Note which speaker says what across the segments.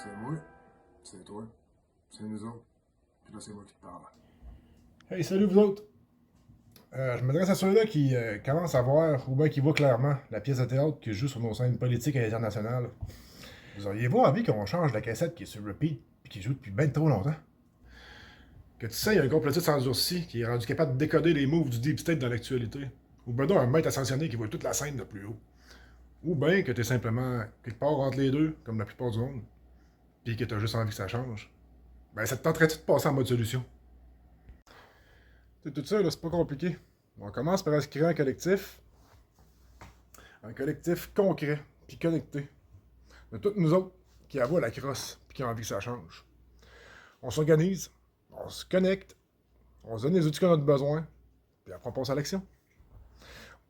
Speaker 1: C'est moi, c'est toi, c'est nous autres, puis là c'est moi qui te parle.
Speaker 2: Hey, salut vous autres! Je m'adresse à ceux-là qui commencent à voir, ou bien qui voient clairement, la pièce de théâtre qui joue sur nos scènes politiques et internationales. Vous auriez-vous envie qu'on change la cassette qui est sur repeat, puis qui joue depuis ben trop longtemps? Que tu sais, il y a un complotiste endurci qui est rendu capable de décoder les moves du Deep State dans l'actualité. Ou ben donc un maître ascensionné qui voit toute la scène de plus haut. Ou bien que t'es simplement quelque part entre les deux, comme la plupart du monde, puis que t'as juste envie que ça change. Ben ça te tenterait-tu de passer en mode solution? Tout ça, là, c'est pas compliqué. On commence par se créer un collectif concret, puis connecté, de toutes nous autres qui avouent la crosse, puis qui ont envie que ça change. On s'organise, on se connecte, on se donne les outils qu'on a besoin, puis après on passe à l'action.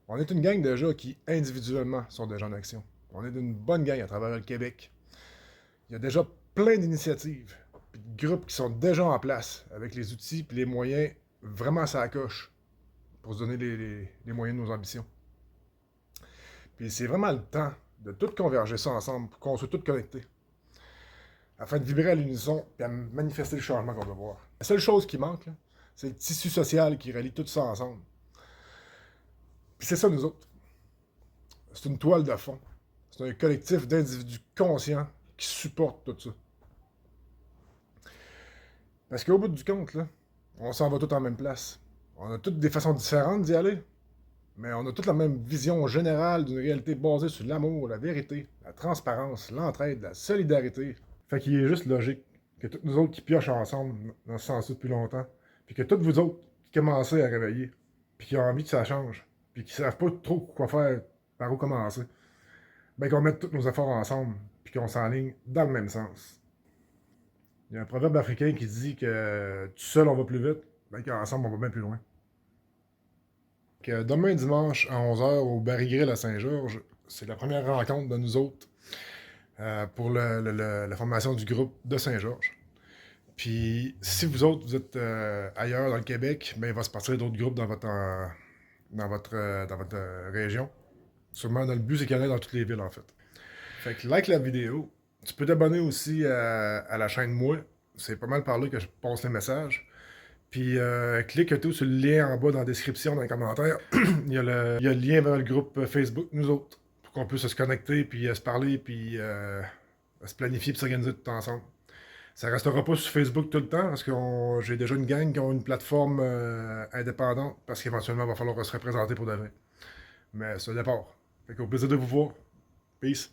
Speaker 2: On est une gang déjà qui, individuellement, sont déjà en action. On est une bonne gang à travers le Québec. Il y a déjà plein d'initiatives, puis de groupes qui sont déjà en place, avec les outils puis les moyens vraiment à sa coche, pour se donner les moyens de nos ambitions. Puis c'est vraiment le temps de tout converger ça ensemble pour qu'on soit tous connectés, afin de vibrer à l'unisson et à manifester le changement qu'on veut voir. La seule chose qui manque, là, c'est le tissu social qui relie tout ça ensemble. Puis c'est ça, nous autres. C'est une toile de fond. C'est un collectif d'individus conscients qui supportent tout ça. Parce qu'au bout du compte, là, on s'en va tous en même place. On a toutes des façons différentes d'y aller, mais on a toute la même vision générale d'une réalité basée sur l'amour, la vérité, la transparence, l'entraide, la solidarité. Fait qu'il est juste logique que tous nous autres qui piochent ensemble dans ce sens-là depuis longtemps, puis que tous vous autres qui commencez à réveiller, puis qui ont envie que ça change, puis qui savent pas trop quoi faire, par où commencer, ben qu'on mette tous nos efforts ensemble, puis qu'on s'enligne dans le même sens. Il y a un proverbe africain qui dit que tout seul on va plus vite, ben qu'ensemble on va bien plus loin. Que demain dimanche à 11h au Barry Grill à Saint-Georges, c'est la première rencontre de nous autres pour la formation du groupe de Saint-Georges. Puis si vous autres, vous êtes ailleurs dans le Québec, ben, il va se passer d'autres groupes dans votre région. Sûrement dans le but, c'est qu'il y en ait dans toutes les villes, en fait. Fait que like la vidéo. Tu peux t'abonner aussi à la chaîne Moi. C'est pas mal par là que je passe les messages. Puis clique tout sur le lien en bas dans la description, dans les commentaires. il y a le lien vers le groupe Facebook, nous autres, pour qu'on puisse se connecter, puis se parler, puis se planifier, puis s'organiser tout ensemble. Ça restera pas sur Facebook tout le temps, parce que j'ai déjà une gang qui ont une plateforme indépendante, parce qu'éventuellement, il va falloir se représenter pour de vrai. Mais c'est le départ. Fait qu'au plaisir de vous voir. Peace.